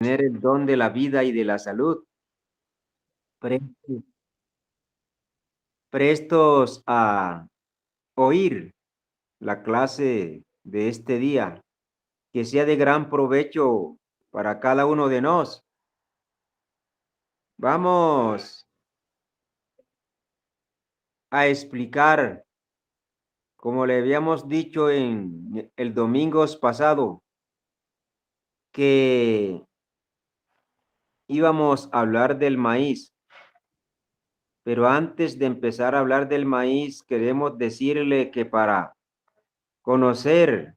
tener el don de la vida y de la salud, prestos, prestos a oír la clase de este día, que sea de gran provecho para cada uno de nosotros. Vamos a explicar, como le habíamos dicho en el domingo pasado, que íbamos a hablar del maíz. Pero antes de empezar a hablar del maíz, queremos decirle que para conocer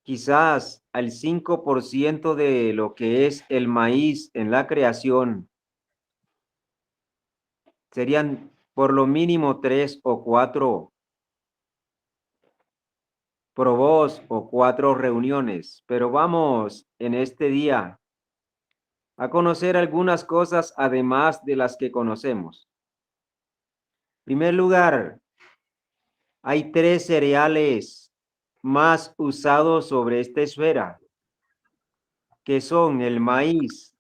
quizás al 5% de lo que es el maíz en la creación, serían por lo mínimo 3 o 4 probos o 4 reuniones. Pero vamos en este día a conocer algunas cosas además de las que conocemos. En primer lugar, hay 3 cereales más usados sobre esta esfera, que son el maíz,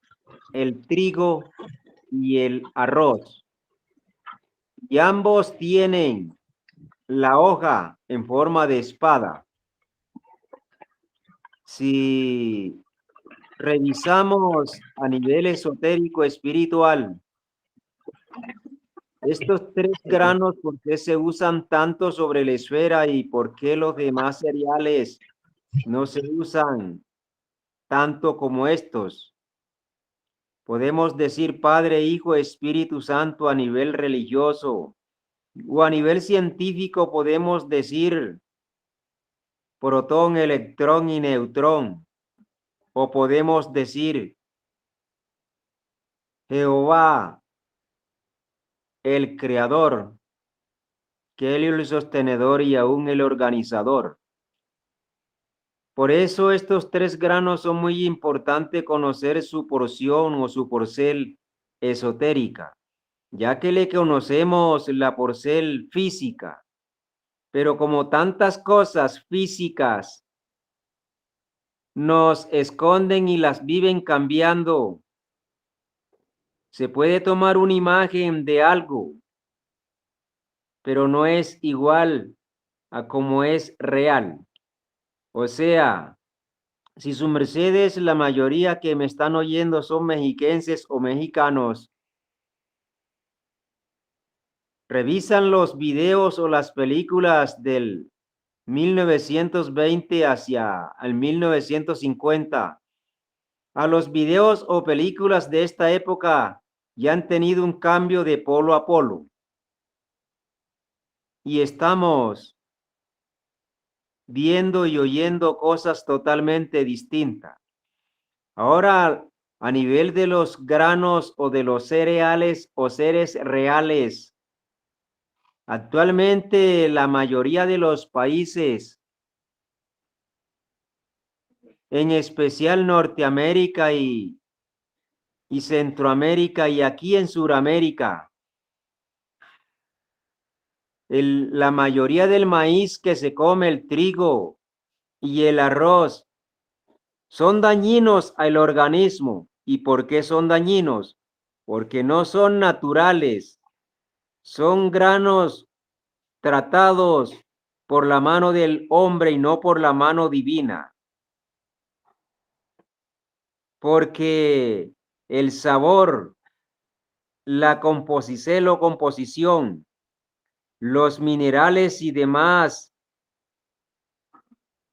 el trigo y el arroz. Y ambos tienen la hoja en forma de espada. Si revisamos a nivel esotérico espiritual, estos 3 granos, ¿por qué se usan tanto sobre la esfera y por qué los demás cereales no se usan tanto como estos? Podemos decir Padre, Hijo, Espíritu Santo a nivel religioso o a nivel científico podemos decir protón, electrón y neutrón. O podemos decir Jehová, el creador, que él es el sostenedor y aún el organizador. Por eso estos 3 granos son muy importantes conocer su porción o su porcel esotérica, ya que le conocemos la porcel física, pero como tantas cosas físicas nos esconden y las viven cambiando, se puede tomar una imagen de algo, pero no es igual a como es real. O sea, si su mercedes, la mayoría que me están oyendo son mexiquenses o mexicanos, revisan los videos o las películas del 1920 hacia el 1950. A los videos o películas de esta época ya han tenido un cambio de polo a polo. Y estamos viendo y oyendo cosas totalmente distintas. Ahora, a nivel de los granos o de los cereales o seres reales, actualmente la mayoría de los países, en especial Norteamérica y Centroamérica y aquí en Suramérica, la mayoría del maíz que se come, el trigo y el arroz, son dañinos al organismo. ¿Y por qué son dañinos? Porque no son naturales, son granos tratados por la mano del hombre y no por la mano divina. Porque el sabor, la composición o composición, los minerales y demás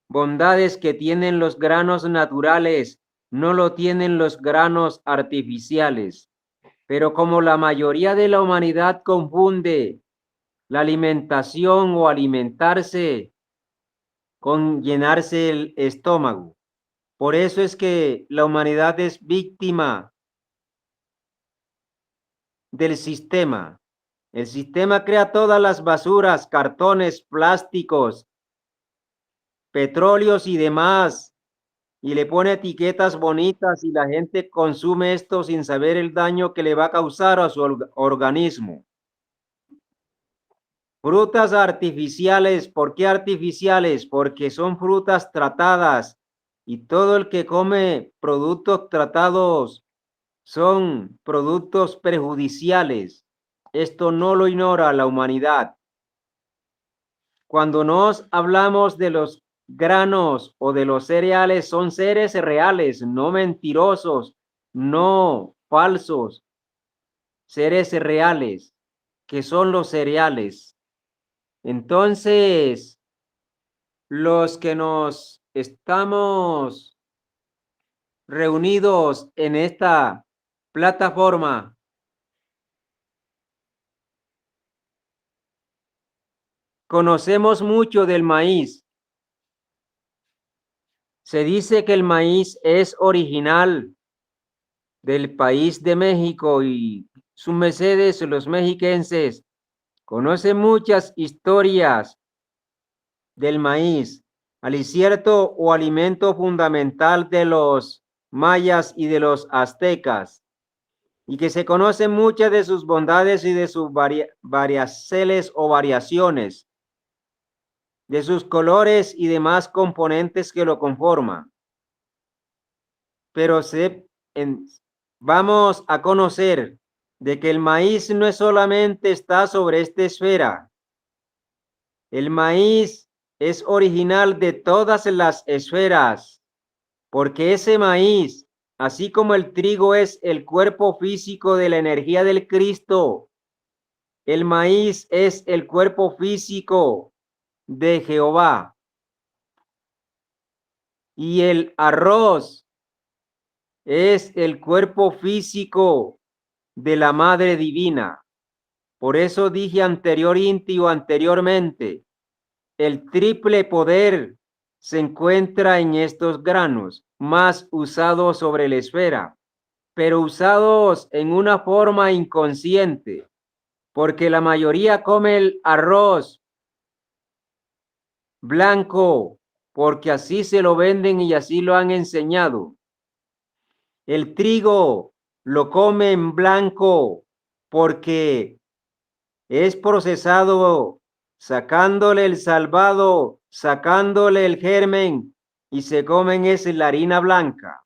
bondades que tienen los granos naturales no lo tienen los granos artificiales. Pero como la mayoría de la humanidad confunde la alimentación o alimentarse con llenarse el estómago, por eso es que la humanidad es víctima del sistema. El sistema crea todas las basuras, cartones, plásticos, petróleos y demás, y le pone etiquetas bonitas y la gente consume esto sin saber el daño que le va a causar a su organismo. Frutas artificiales, ¿por qué artificiales? Porque son frutas tratadas y todo el que come productos tratados son productos perjudiciales. Esto no lo ignora la humanidad. Cuando nos hablamos de los granos o de los cereales, son seres reales, no mentirosos, no falsos, seres reales, que son los cereales. Entonces, los que nos estamos reunidos en esta plataforma, conocemos mucho del maíz. Se dice que el maíz es original del país de México y sus mercedes, los mexiquenses, conocen muchas historias del maíz, alicierto o alimento fundamental de los mayas y de los aztecas, y que se conocen muchas de sus bondades y de sus variaceles o variaciones, de sus colores y demás componentes que lo conforman. Pero vamos a conocer de que el maíz no es solamente está sobre esta esfera. El maíz es original de todas las esferas, porque ese maíz, así como el trigo es el cuerpo físico de la energía del Cristo, el maíz es el cuerpo físico de Jehová. Y el arroz es el cuerpo físico de la Madre Divina. Por eso dije anteriormente, el triple poder se encuentra en estos granos, más usados sobre la esfera, pero usados en una forma inconsciente, porque la mayoría come el arroz blanco, porque así se lo venden y así lo han enseñado. El trigo lo come en blanco porque es procesado, sacándole el salvado, sacándole el germen y se comen es la harina blanca.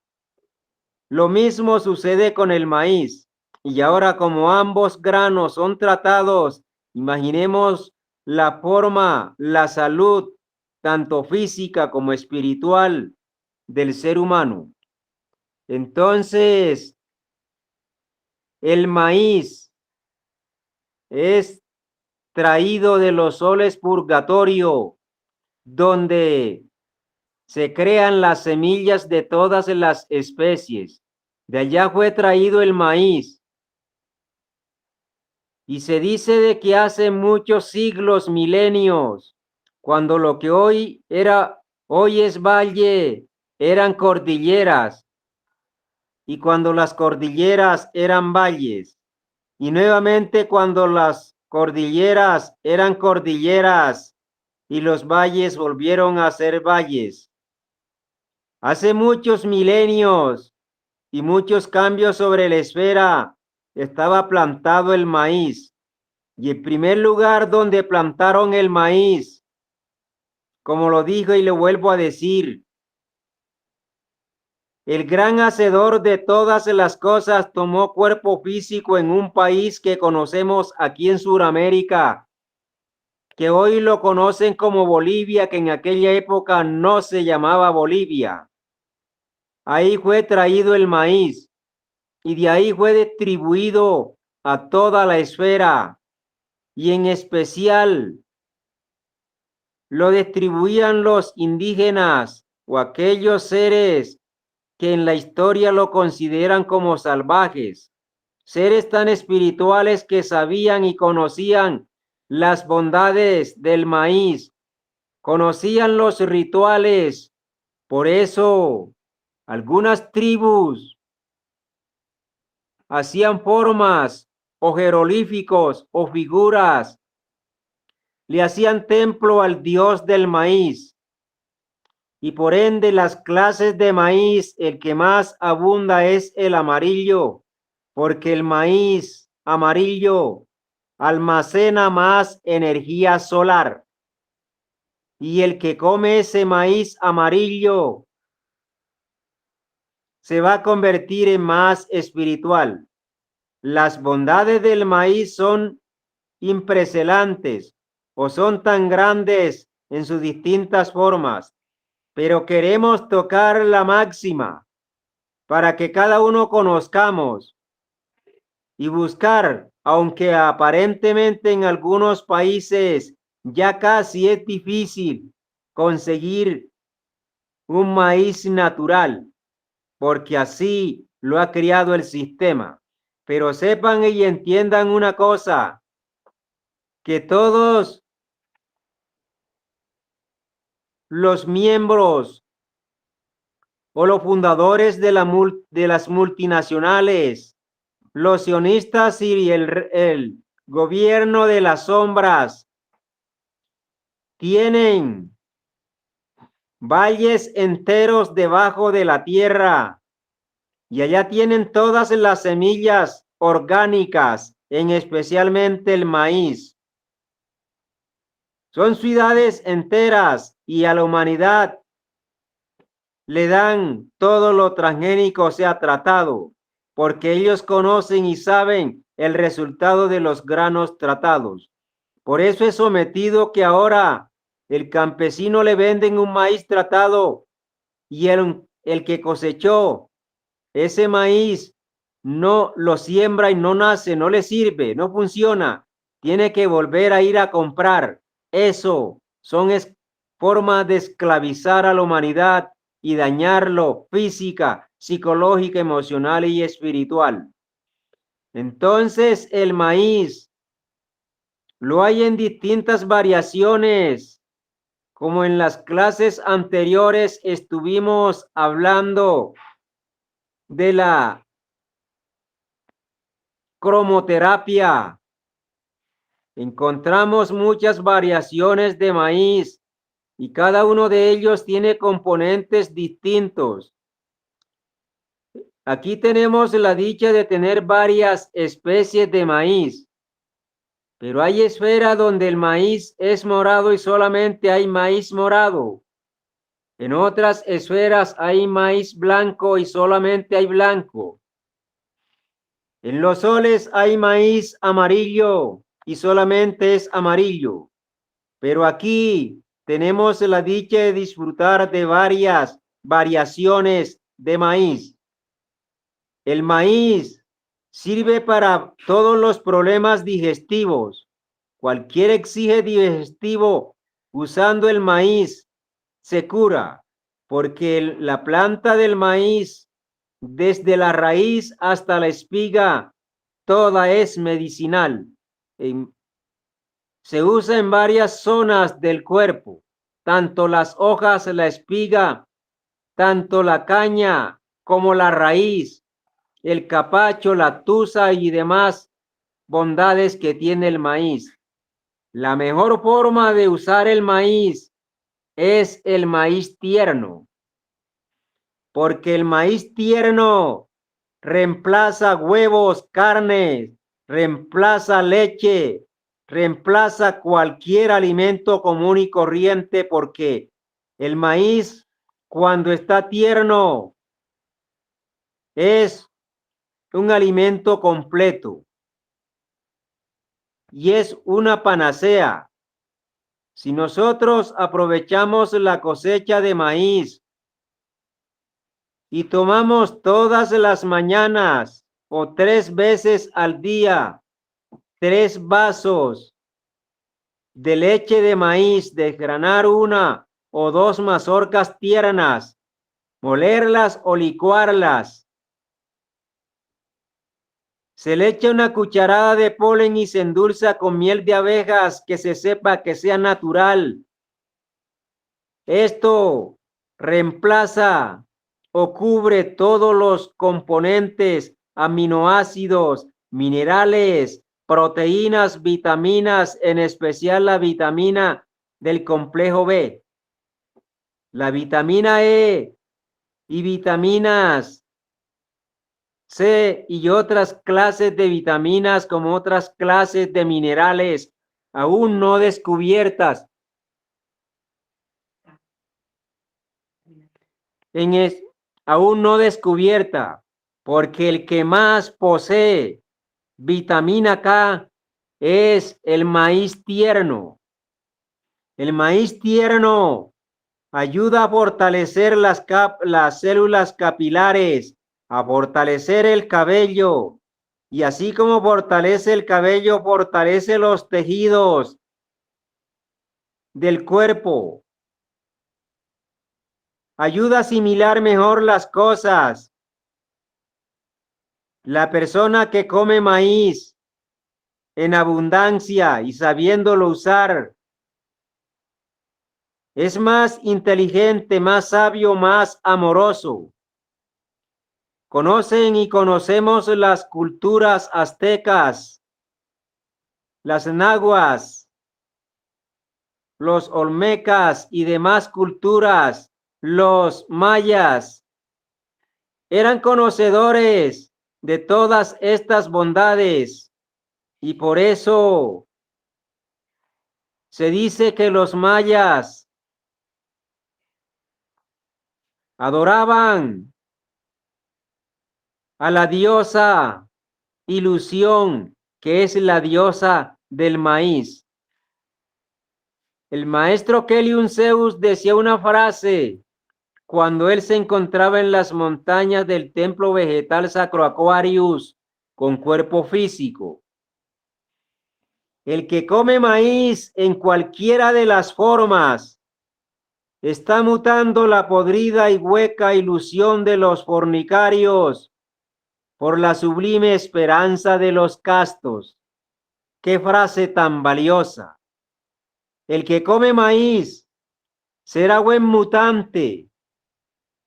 Lo mismo sucede con el maíz. Y ahora como ambos granos son tratados, imaginemos la forma, la salud, tanto física como espiritual del ser humano. Entonces, el maíz es traído de los soles purgatorio, donde se crean las semillas de todas las especies. De allá fue traído el maíz. Y se dice de que hace muchos siglos, milenios, cuando lo que hoy es valle, eran cordilleras, y cuando las cordilleras eran valles, y nuevamente cuando las cordilleras eran cordilleras, y los valles volvieron a ser valles. Hace muchos milenios y muchos cambios sobre la esfera estaba plantado el maíz. Y el primer lugar donde plantaron el maíz, como lo dijo y le vuelvo a decir, el gran hacedor de todas las cosas tomó cuerpo físico en un país que conocemos aquí en Sudamérica, que hoy lo conocen como Bolivia, que en aquella época no se llamaba Bolivia. Ahí fue traído el maíz y de ahí fue distribuido a toda la esfera y en especial lo distribuían los indígenas o aquellos seres que en la historia lo consideran como salvajes, seres tan espirituales que sabían y conocían las bondades del maíz, conocían los rituales. Por eso algunas tribus hacían formas o jeroglíficos o figuras, le hacían templo al dios del maíz. Y por ende las clases de maíz, el que más abunda es el amarillo, porque el maíz amarillo almacena más energía solar. Y el que come ese maíz amarillo se va a convertir en más espiritual. Las bondades del maíz son impresionantes o son tan grandes en sus distintas formas, pero queremos tocar la máxima para que cada uno conozcamos y buscar, aunque aparentemente en algunos países ya casi es difícil conseguir un maíz natural, porque así lo ha creado el sistema. Pero sepan y entiendan una cosa, que todos los miembros o los fundadores de las multinacionales, los sionistas y el gobierno de las sombras tienen valles enteros debajo de la tierra y allá tienen todas las semillas orgánicas, en especialmente el maíz. Son ciudades enteras y a la humanidad le dan todo lo transgénico sea tratado, porque ellos conocen y saben el resultado de los granos tratados. Por eso es sometido que ahora el campesino le venden un maíz tratado y el que cosechó ese maíz no lo siembra y no nace, no le sirve, no funciona. Tiene que volver a ir a comprar. Eso son formas de esclavizar a la humanidad y dañarlo física, psicológica, emocional y espiritual. Entonces el maíz lo hay en distintas variaciones, como en las clases anteriores estuvimos hablando de la cromoterapia. Encontramos muchas variaciones de maíz y cada uno de ellos tiene componentes distintos. Aquí tenemos la dicha de tener varias especies de maíz, pero hay esferas donde el maíz es morado y solamente hay maíz morado. En otras esferas hay maíz blanco y solamente hay blanco. En los soles hay maíz amarillo y solamente es amarillo. Pero aquí tenemos la dicha de disfrutar de varias variaciones de maíz. El maíz sirve para todos los problemas digestivos. Cualquier exige digestivo usando el maíz se cura, porque la planta del maíz, desde la raíz hasta la espiga, toda es medicinal. Se usa en varias zonas del cuerpo, tanto las hojas, la espiga, tanto la caña como la raíz, el capacho, la tusa y demás bondades que tiene el maíz. La mejor forma de usar el maíz es el maíz tierno, porque el maíz tierno reemplaza huevos, carne, reemplaza leche, reemplaza cualquier alimento común y corriente, porque el maíz, cuando está tierno, es un alimento completo y es una panacea. Si nosotros aprovechamos la cosecha de maíz y tomamos todas las mañanas o 3 veces al día 3 vasos de leche de maíz, desgranar 1 o 2 mazorcas tiernas, molerlas o licuarlas. Se le echa una cucharada de polen y se endulza con miel de abejas que se sepa que sea natural. Esto reemplaza o cubre todos los componentes, aminoácidos, minerales, proteínas, vitaminas, en especial la vitamina del complejo B, la vitamina E y vitaminas C y otras clases de vitaminas como otras clases de minerales aún no descubiertas. En aún no descubierta, porque el que más posee vitamina K es el maíz tierno. El maíz tierno ayuda a fortalecer las células capilares, a fortalecer el cabello, y así como fortalece el cabello, fortalece los tejidos del cuerpo. Ayuda a asimilar mejor las cosas. La persona que come maíz en abundancia y sabiéndolo usar es más inteligente, más sabio, más amoroso. Conocen y conocemos las culturas aztecas, las nahuas, los olmecas y demás culturas, los mayas. Eran conocedores de todas estas bondades y por eso se dice que los mayas adoraban a la diosa Ilusión, que es la diosa del maíz. El maestro Keliun Zeus decía una frase cuando él se encontraba en las montañas del templo vegetal Sacro Aquarius con cuerpo físico. El que come maíz en cualquiera de las formas está mutando la podrida y hueca ilusión de los fornicarios por la sublime esperanza de los castos. ¡Qué frase tan valiosa! El que come maíz será buen mutante.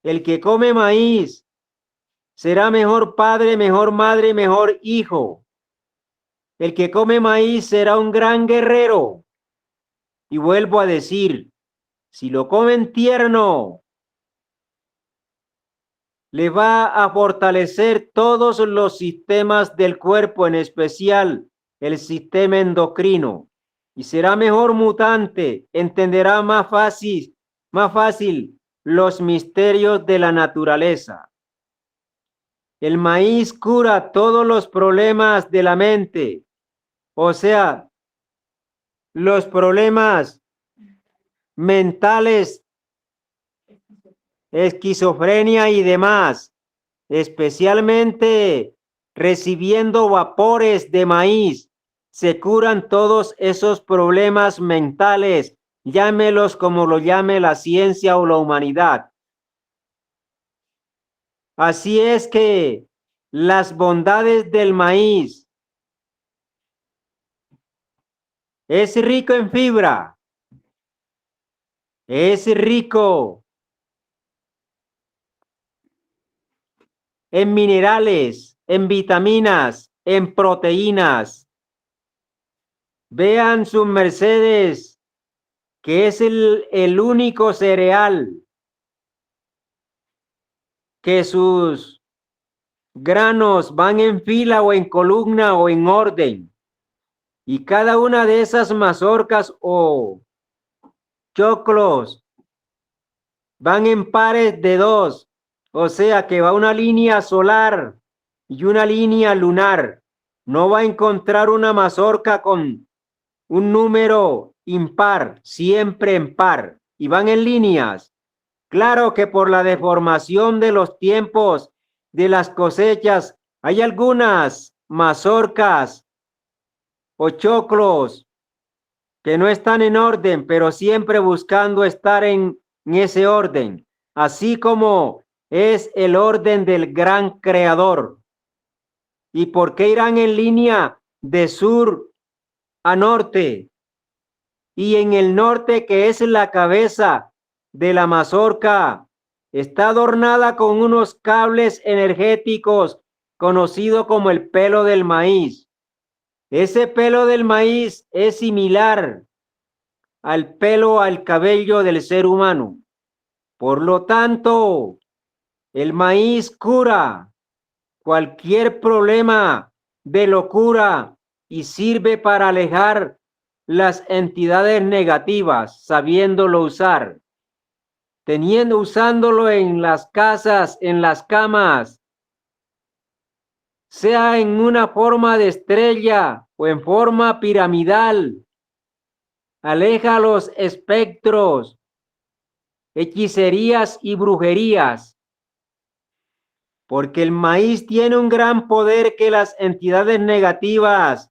El que come maíz será mejor padre, mejor madre, mejor hijo. El que come maíz será un gran guerrero. Y vuelvo a decir, si lo comen tierno, le va a fortalecer todos los sistemas del cuerpo, en especial el sistema endocrino. Y será mejor mutante, entenderá más fácil los misterios de la naturaleza. El maíz cura todos los problemas de la mente, o sea, los problemas mentales, esquizofrenia y demás, especialmente recibiendo vapores de maíz, se curan todos esos problemas mentales, llámelos como lo llame la ciencia o la humanidad. Así es que las bondades del maíz es rico en fibra, es rico en minerales, en vitaminas, en proteínas. Vean sus mercedes que es el único cereal que sus granos van en fila o en columna o en orden. Y cada una de esas mazorcas o choclos van en pares de dos. O sea que va una línea solar y una línea lunar. No va a encontrar una mazorca con un número impar, siempre en par. Y van en líneas. Claro que por la deformación de los tiempos de las cosechas, hay algunas mazorcas o choclos que no están en orden, pero siempre buscando estar en ese orden, así como es el orden del gran creador. ¿Y por qué irán en línea de sur a norte? Y en el norte, que es la cabeza de la mazorca, está adornada con unos cables energéticos conocido como el pelo del maíz. Ese pelo del maíz es similar al cabello del ser humano. Por lo tanto, el maíz cura cualquier problema de locura y sirve para alejar las entidades negativas, sabiéndolo usar. usándolo en las casas, en las camas, sea en una forma de estrella o en forma piramidal. Aleja los espectros, hechicerías y brujerías, porque el maíz tiene un gran poder que las entidades negativas,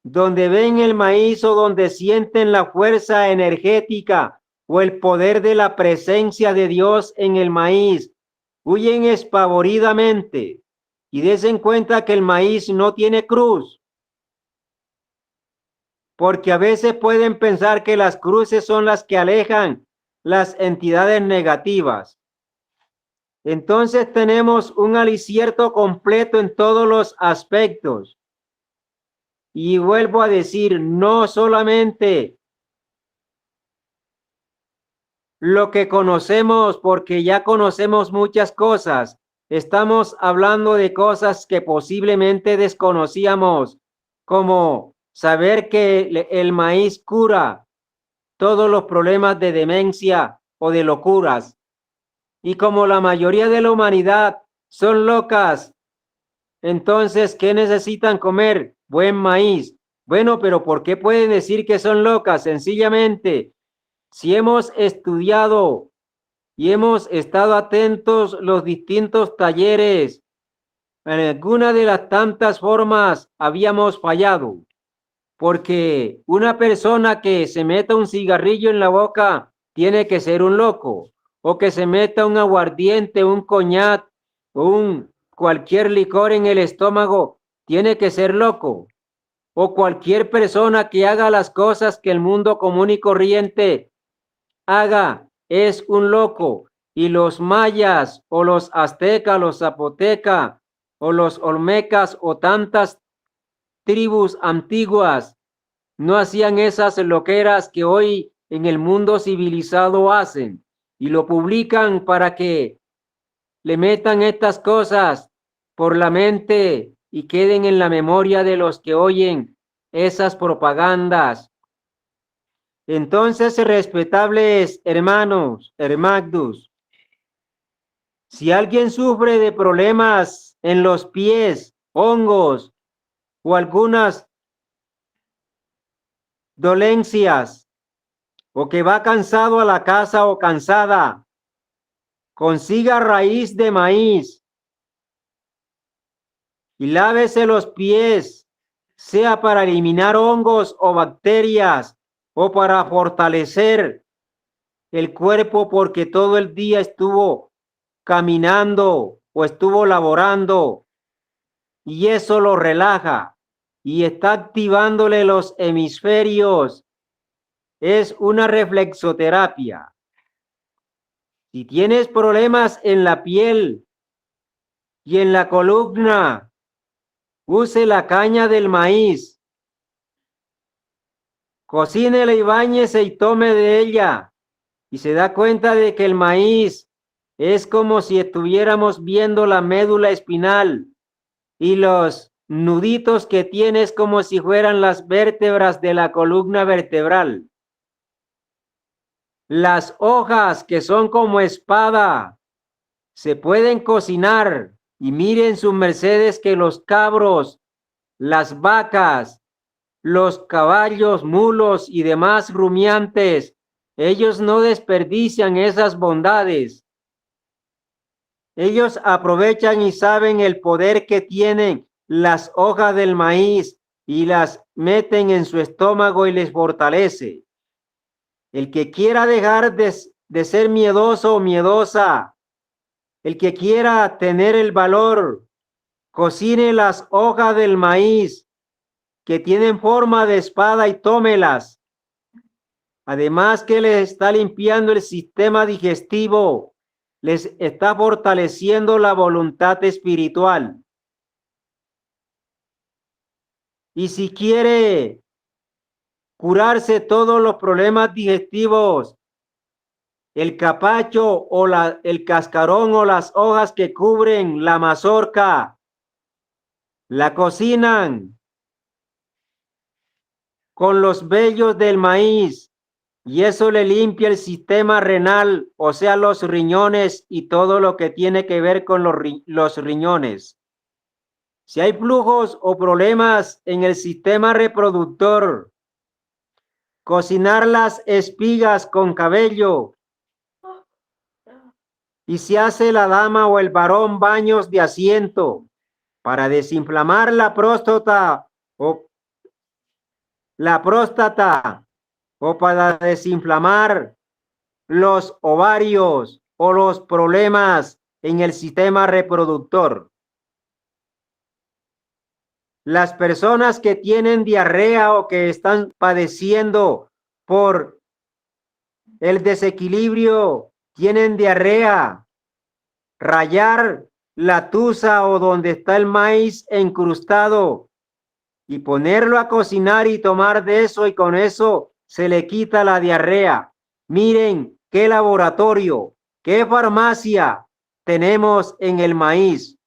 donde ven el maíz o donde sienten la fuerza energética o el poder de la presencia de Dios en el maíz, huyen espavoridamente y desen cuenta que el maíz no tiene cruz, porque a veces pueden pensar que las cruces son las que alejan las entidades negativas. Entonces tenemos un alicierto completo en todos los aspectos. Y vuelvo a decir, no solamente lo que conocemos, porque ya conocemos muchas cosas. Estamos hablando de cosas que posiblemente desconocíamos, como saber que el maíz cura todos los problemas de demencia o de locuras. Y como la mayoría de la humanidad son locas, entonces, ¿qué necesitan comer? Buen maíz. Bueno, pero ¿por qué pueden decir que son locas? Sencillamente, si hemos estudiado y hemos estado atentos los distintos talleres, en alguna de las tantas formas habíamos fallado, porque una persona que se meta un cigarrillo en la boca tiene que ser un loco, o que se meta un aguardiente, un coñac, o un cualquier licor en el estómago, tiene que ser loco, o cualquier persona que haga las cosas que el mundo común y corriente haga es un loco. Y los mayas o los aztecas, los zapotecas o los olmecas o tantas tribus antiguas no hacían esas loqueras que hoy en el mundo civilizado hacen y lo publican para que le metan estas cosas por la mente y queden en la memoria de los que oyen esas propagandas. Entonces, respetables hermanos, hermagdus, si alguien sufre de problemas en los pies, hongos o algunas dolencias, o que va cansado a la casa o cansada, consiga raíz de maíz y lávese los pies, sea para eliminar hongos o bacterias o para fortalecer el cuerpo porque todo el día estuvo caminando o estuvo laborando y eso lo relaja y está activándole los hemisferios. Es una reflexoterapia. Si tienes problemas en la piel y en la columna, use la caña del maíz. Cocínela y báñese y tome de ella. Y se da cuenta de que el maíz es como si estuviéramos viendo la médula espinal y los nuditos que tienes como si fueran las vértebras de la columna vertebral. Las hojas que son como espada se pueden cocinar y miren sus mercedes que los cabros, las vacas, los caballos, mulos y demás rumiantes, ellos no desperdician esas bondades. Ellos aprovechan y saben el poder que tienen las hojas del maíz y las meten en su estómago y les fortalece. El que quiera dejar de ser miedoso o miedosa, el que quiera tener el valor, cocine las hojas del maíz que tienen forma de espada y tómelas. Además que les está limpiando el sistema digestivo, les está fortaleciendo la voluntad espiritual. Y si quiere curarse todos los problemas digestivos, el capacho o el cascarón o las hojas que cubren la mazorca, la cocinan con los vellos del maíz y eso le limpia el sistema renal, o sea, los riñones y todo lo que tiene que ver con los riñones. Si hay flujos o problemas en el sistema reproductor, cocinar las espigas con cabello, y si hace la dama o el varón baños de asiento para desinflamar o la próstata o para desinflamar los ovarios o los problemas en el sistema reproductor. Las personas que tienen diarrea o que están padeciendo por el desequilibrio, tienen diarrea, rayar la tusa o donde está el maíz encrustado y ponerlo a cocinar y tomar de eso y con eso se le quita la diarrea. Miren qué laboratorio, qué farmacia tenemos en el maíz.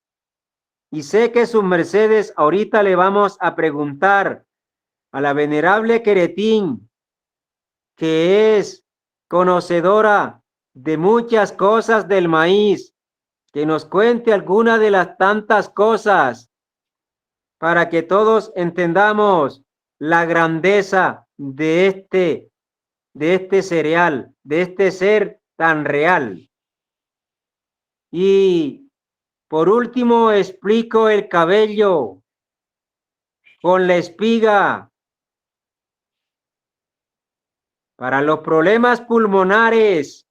Y sé que sus mercedes ahorita le vamos a preguntar a la venerable Queretín, que es conocedora de muchas cosas del maíz, que nos cuente alguna de las tantas cosas para que todos entendamos la grandeza de este cereal, de este ser tan real. Y por último explico el cabello con la espiga para los problemas pulmonares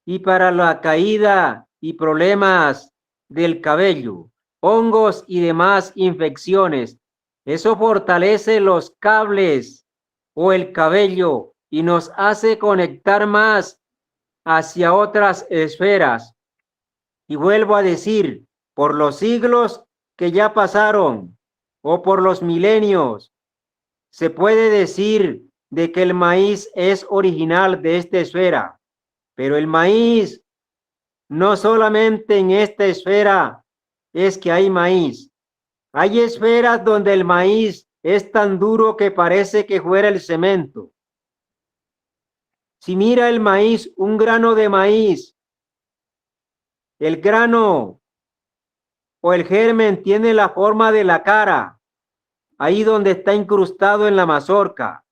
y para la caída y problemas del cabello, hongos y demás infecciones. Eso fortalece los cables o el cabello y nos hace conectar más hacia otras esferas. Y vuelvo a decir, por los siglos que ya pasaron o por los milenios, se puede decir de que el maíz es original de esta esfera, pero el maíz no solamente en esta esfera es que hay maíz. Hay esferas donde el maíz es tan duro que parece que fuera el cemento. Si mira el maíz, un grano de maíz, el grano o el germen tiene la forma de la cara, ahí donde está incrustado en la mazorca.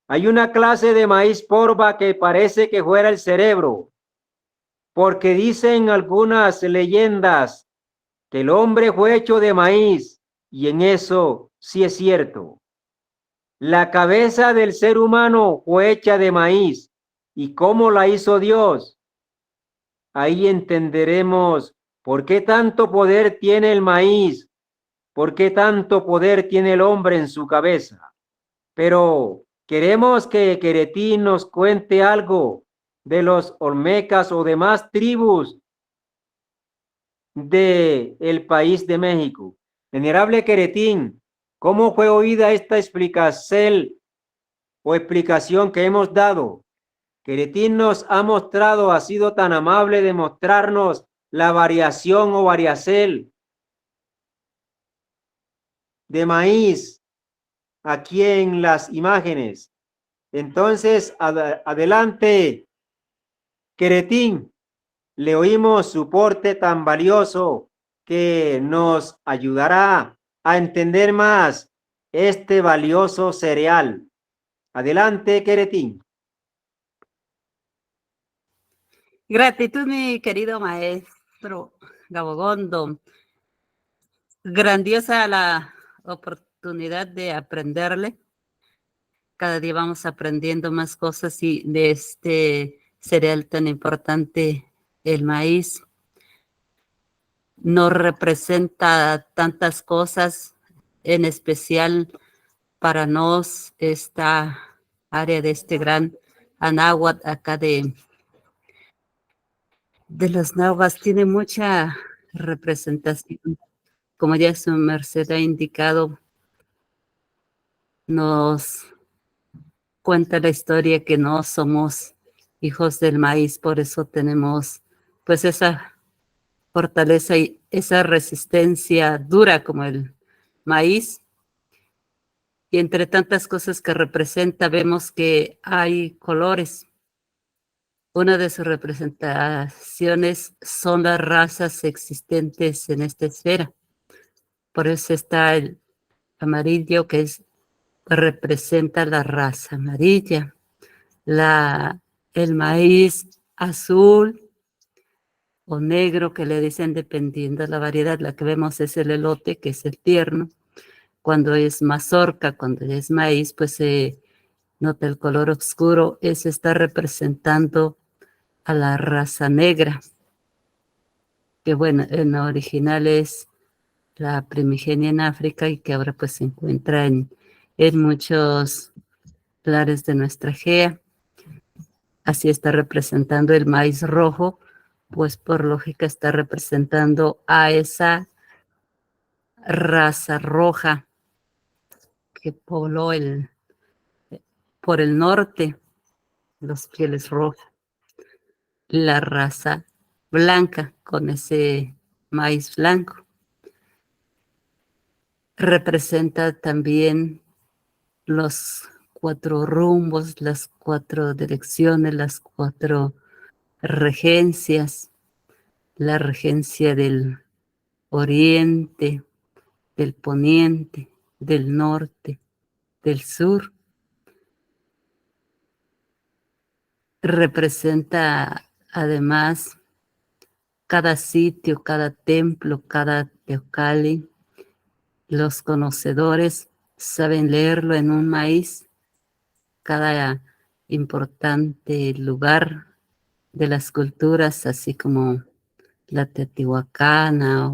Hay una clase de maíz porva que parece que fuera el cerebro, porque dicen algunas leyendas que el hombre fue hecho de maíz, y en eso sí es cierto. La cabeza del ser humano fue hecha de maíz, ¿y cómo la hizo Dios? Ahí entenderemos por qué tanto poder tiene el maíz, por qué tanto poder tiene el hombre en su cabeza. Pero queremos que Queretín nos cuente algo de los olmecas o demás tribus del país de México. Venerable Queretín, ¿cómo fue oída esta explicación o explicación que hemos dado? Queretín nos ha mostrado, ha sido tan amable de mostrarnos la variación o variacel de maíz aquí en las imágenes. Entonces, adelante, Queretín, le oímos su porte tan valioso que nos ayudará a entender más este valioso cereal. Adelante, Queretín. Gratitud, mi querido maestro Gabogondo. Grandiosa la oportunidad de aprenderle. Cada día vamos aprendiendo más cosas y de este cereal tan importante, el maíz. Nos representa tantas cosas, en especial para nos esta área de este gran Anáhuac acá de los náhuatl tiene mucha representación. Como ya su merced ha indicado, nos cuenta la historia que no somos hijos del maíz, por eso tenemos pues esa fortaleza y esa resistencia dura como el maíz. Y entre tantas cosas que representa, vemos que hay colores. Una de sus representaciones son las razas existentes en esta esfera. Por eso está el amarillo, que representa la raza amarilla. El maíz azul o negro, que le dicen dependiendo de la variedad. La que vemos es el elote, que es el tierno. Cuando es mazorca, cuando es maíz, pues se nota el color oscuro. Eso está representando a la raza negra, que bueno, en lo original es la primigenia en África y que ahora pues se encuentra en muchos lares de nuestra Gea. Así está representando el maíz rojo, pues por lógica está representando a esa raza roja que pobló por el norte, los pieles rojas. La raza blanca con ese maíz blanco. Representa también los 4 rumbos, las 4 direcciones, las 4 regencias, la regencia del oriente, del poniente, del norte, del sur. Representa además cada sitio, cada templo, cada teocalli. Los conocedores saben leerlo en un maíz, cada importante lugar de las culturas, así como la teotihuacana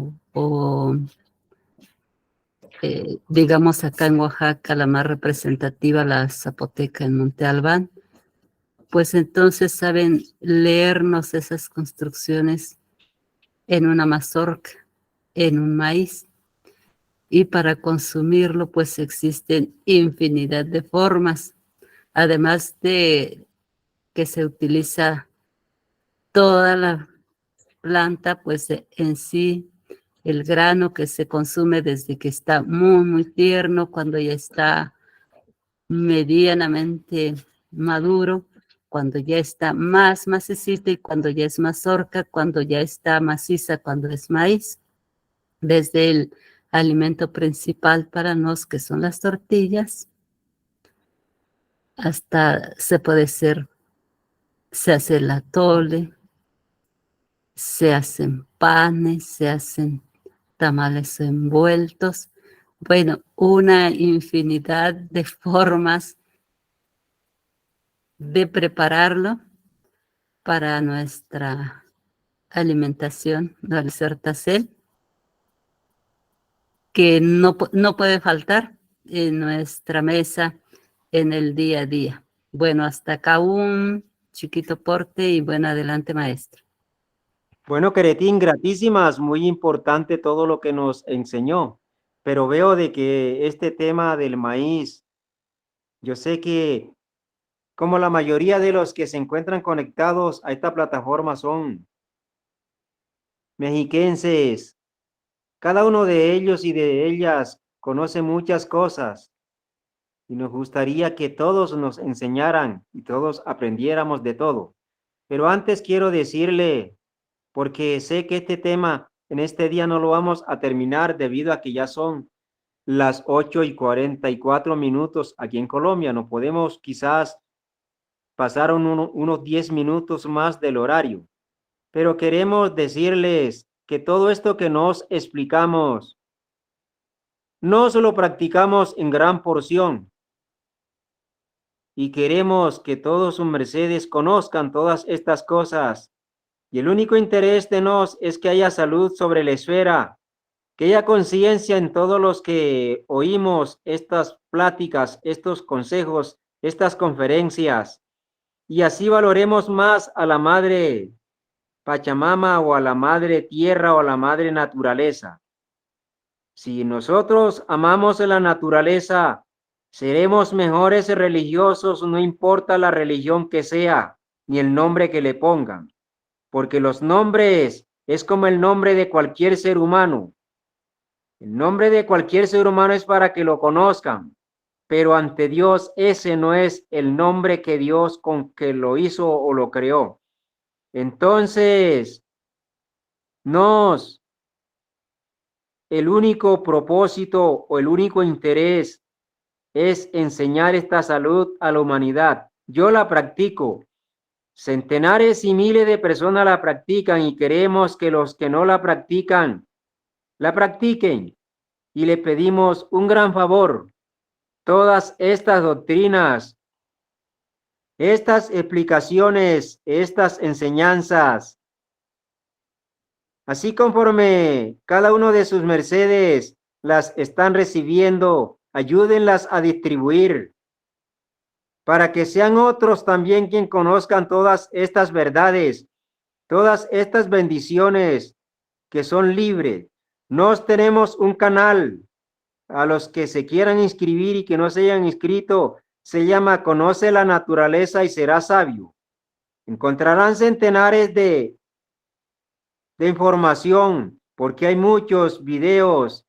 digamos acá en Oaxaca, la más representativa, la zapoteca en Monte Albán, pues entonces saben leernos esas construcciones en una mazorca, en un maíz. Y para consumirlo, pues existen infinidad de formas, además de que se utiliza toda la planta, pues en sí, el grano que se consume desde que está muy, muy tierno, cuando ya está medianamente maduro, cuando ya está más macecito y cuando ya es mazorca, cuando ya está maciza, cuando es maíz, desde el alimento principal para nos, que son las tortillas, hasta se hace el atole, se hacen panes, se hacen tamales envueltos. Bueno, una infinidad de formas de prepararlo para nuestra alimentación, la Sertacel, que no puede faltar en nuestra mesa en el día a día. Bueno, hasta acá un chiquito porte y bueno, adelante, maestro. Bueno, Queretín, gratísimas, muy importante todo lo que nos enseñó, pero veo de que este tema del maíz, yo sé que como la mayoría de los que se encuentran conectados a esta plataforma son mexiquenses, cada uno de ellos y de ellas conoce muchas cosas y nos gustaría que todos nos enseñaran y todos aprendiéramos de todo. Pero antes quiero decirle, porque sé que este tema en este día no lo vamos a terminar debido a que ya son las 8:44 aquí en Colombia. No podemos quizás pasar unos 10 minutos más del horario, pero queremos decirles que todo esto que nos explicamos no solo practicamos en gran porción y queremos que todos sus mercedes conozcan todas estas cosas. Y el único interés de nos es que haya salud sobre la esfera, que haya conciencia en todos los que oímos estas pláticas, estos consejos, estas conferencias, y así valoremos más a la madre Pachamama o a la madre tierra o a la madre naturaleza. Si nosotros amamos la naturaleza, seremos mejores religiosos, no importa la religión que sea, ni el nombre que le pongan, porque los nombres es como el nombre de cualquier ser humano. El nombre de cualquier ser humano es para que lo conozcan, pero ante Dios ese no es el nombre que Dios con que lo hizo o lo creó. Entonces, el único propósito o el único interés es enseñar esta salud a la humanidad. Yo la practico. Centenares y miles de personas la practican y queremos que los que no la practican, la practiquen. Y le pedimos un gran favor. Todas estas doctrinas, estas explicaciones, estas enseñanzas, así conforme cada uno de sus mercedes las están recibiendo, ayúdenlas a distribuir para que sean otros también quien conozcan todas estas verdades, todas estas bendiciones que son libres. Nos tenemos un canal a los que se quieran inscribir y que no se hayan inscrito, se llama Conoce la naturaleza y será sabio. Encontrarán centenares de información porque hay muchos videos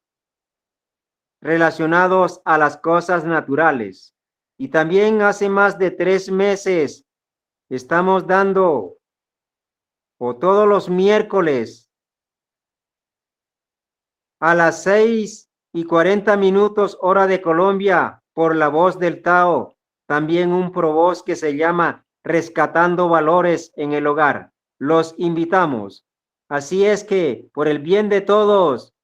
relacionados a las cosas naturales. Y también hace más de 3 meses estamos dando, o todos los miércoles, a las 6:40 hora de Colombia, por la voz del Tao, también un provoz que se llama Rescatando Valores en el Hogar. Los invitamos. Así es que, por el bien de todos,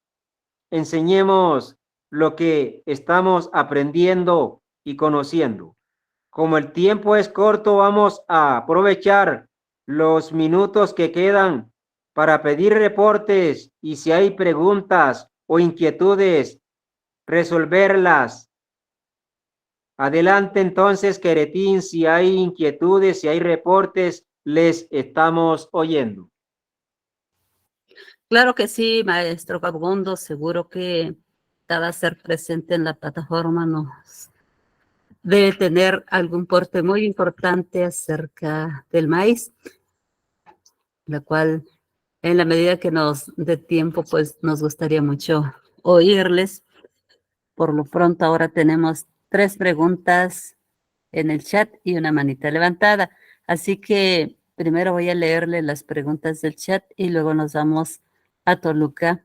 enseñemos lo que estamos aprendiendo y conociendo. Como el tiempo es corto, vamos a aprovechar los minutos que quedan para pedir reportes y si hay preguntas o inquietudes, resolverlas. Adelante entonces, Queretín, si hay inquietudes, si hay reportes, les estamos oyendo. Claro que sí, maestro Gabundo, seguro que dada ser presente en la plataforma nos debe tener algún porte muy importante acerca del maíz, la cual en la medida que nos dé tiempo, pues nos gustaría mucho oírles. Por lo pronto ahora tenemos 3 preguntas en el chat y una manita levantada. Así que primero voy a leerle las preguntas del chat y luego nos vamos a Toluca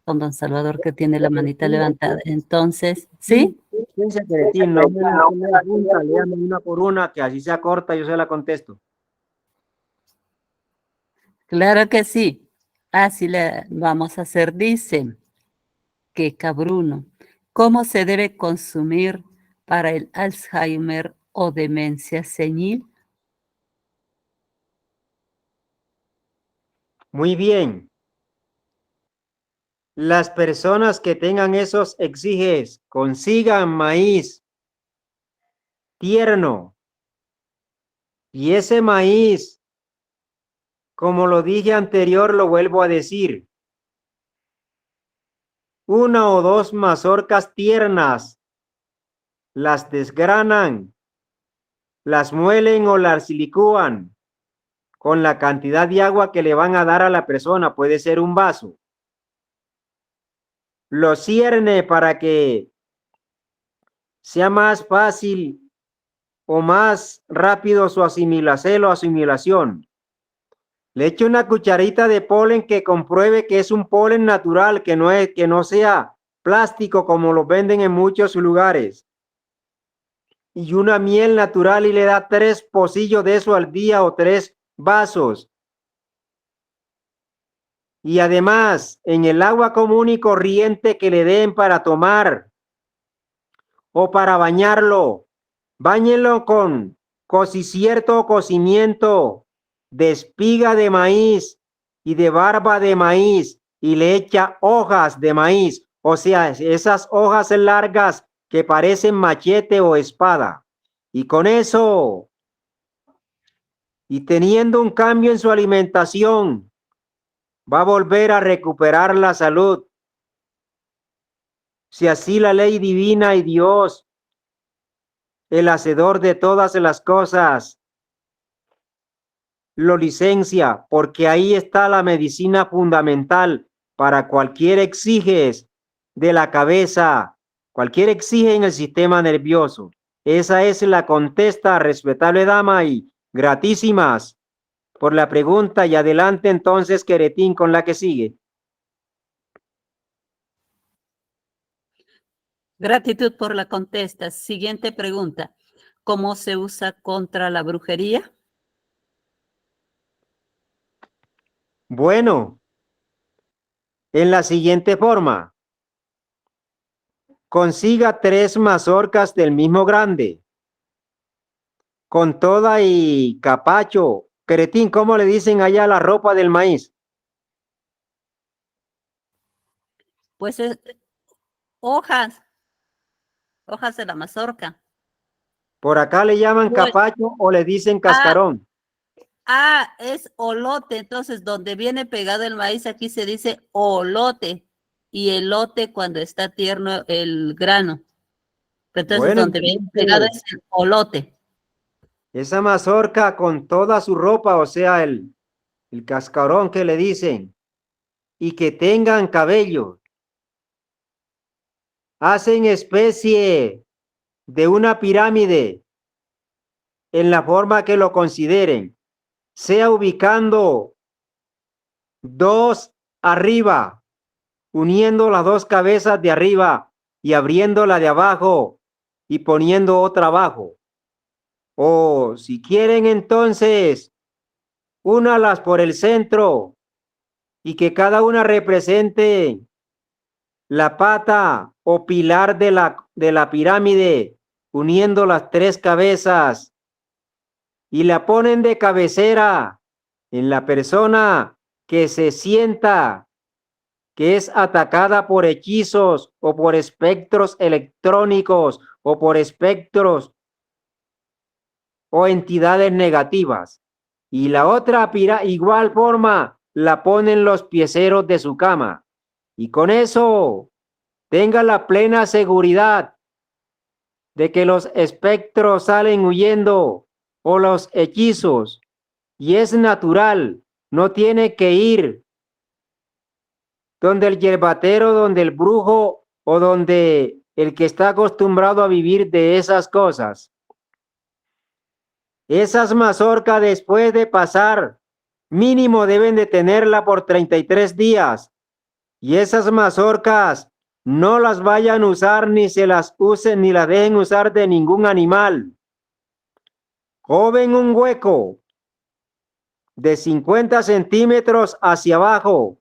con don Salvador que tiene la manita levantada. Entonces, ¿sí? Piensa, Queretín, no me la pregunta, léame una por una, que así sea corta, yo se la contesto. Claro que sí. Así le vamos a hacer. Dice que Cabruno, ¿cómo se debe consumir para el Alzheimer o demencia senil? Muy bien. Las personas que tengan esos exiges, consigan maíz tierno. Y ese maíz, como lo dije anterior, lo vuelvo a decir. 1 o 2 mazorcas tiernas, las desgranan, las muelen o las licúan con la cantidad de agua que le van a dar a la persona, puede ser un vaso. Lo cierne para que sea más fácil o más rápido su asimilación. Le eche una cucharita de polen que compruebe que es un polen natural, que no sea plástico como lo venden en muchos lugares. Y una miel natural y le da 3 pocillos de eso al día o 3 vasos. Y además, en el agua común y corriente que le den para tomar o para bañarlo, báñenlo con cierto cocimiento de espiga de maíz y de barba de maíz y le echa hojas de maíz, o sea, esas hojas largas que parecen machete o espada. Y con eso, y teniendo un cambio en su alimentación, va a volver a recuperar la salud. Si así la ley divina y Dios, el hacedor de todas las cosas, lo licencia, porque ahí está la medicina fundamental para cualquier exiges de la cabeza, Cualquier exige en el sistema nervioso. Esa es la contesta, respetable dama, y gratísimas por la pregunta. Y adelante entonces, Queretín, con la que sigue. Gratitud por la contesta. Siguiente pregunta. ¿Cómo se usa contra la brujería? Bueno, en la siguiente forma. Consiga 3 mazorcas del mismo grande, con toda y capacho. Queretín, ¿cómo le dicen allá a la ropa del maíz? Pues hojas, hojas de la mazorca. Por acá le llaman Pues, capacho o le dicen ah, cascarón. es olote. Entonces, donde viene pegado el maíz, aquí se dice olote. Y elote cuando está tierno el grano. Entonces, Bueno, donde viene pegado entonces, es el olote. esa mazorca con toda su ropa, o sea, el cascarón que le dicen, y que tengan cabello, hacen especie de una pirámide en la forma que lo consideren, sea ubicando 2 arriba, uniendo las 2 cabezas de arriba y abriendo la de abajo y poniendo otra abajo. O si quieren entonces, únalas por el centro y que cada una represente la pata o pilar de la pirámide, uniendo las 3 cabezas, y la ponen de cabecera en la persona que se sienta que es atacada por hechizos o por espectros electrónicos o por espectros o entidades negativas. Y la otra igual forma la ponen los pieceros de su cama. Y con eso tenga la plena seguridad de que los espectros salen huyendo o los hechizos. Y es natural, no tiene que ir donde el yerbatero, donde el brujo o donde el que está acostumbrado a vivir de esas cosas. Esas mazorcas, después de pasar, mínimo deben de tenerla por 33 días. Y esas mazorcas no las vayan a usar, ni se las usen, ni las dejen usar de ningún animal. Coven un hueco de 50 centímetros hacia abajo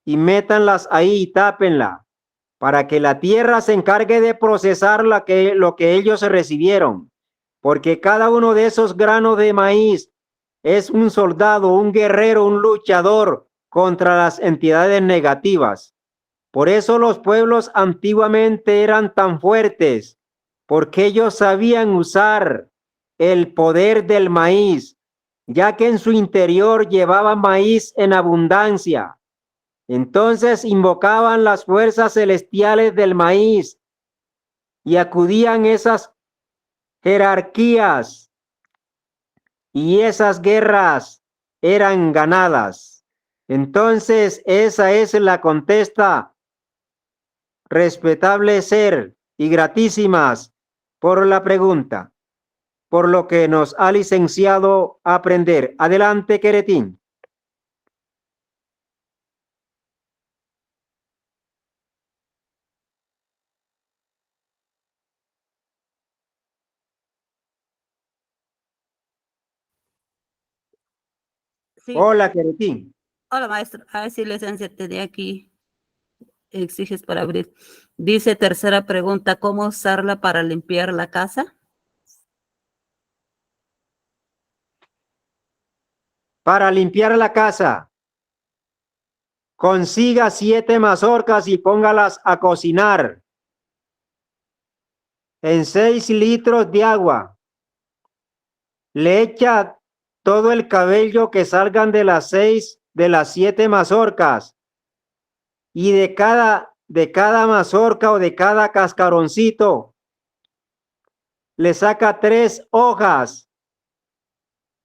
y métanlas ahí y tápenla para que la tierra se encargue de procesar lo que ellos recibieron. Porque cada uno de esos granos de maíz es un soldado, un guerrero, un luchador contra las entidades negativas. Por eso los pueblos antiguamente eran tan fuertes, porque ellos sabían usar el poder del maíz, ya que en su interior llevaba maíz en abundancia. Entonces invocaban las fuerzas celestiales del maíz y acudían esas jerarquías y esas guerras eran ganadas. Entonces esa es la contesta, respetable ser y gratísimas por la pregunta, por lo que nos ha licenciado a aprender. Adelante, Queretín. Sí. Hola, Queretín. Hola, maestro. A ver si licencia tenía aquí. Exiges para abrir. Dice tercera pregunta, ¿cómo usarla para limpiar la casa? Para limpiar la casa, consiga 7 mazorcas y póngalas a cocinar en 6 litros de agua. Le echa todo el cabello que salgan de las 7 mazorcas, y de cada mazorca o de cada cascaroncito le saca 3 hojas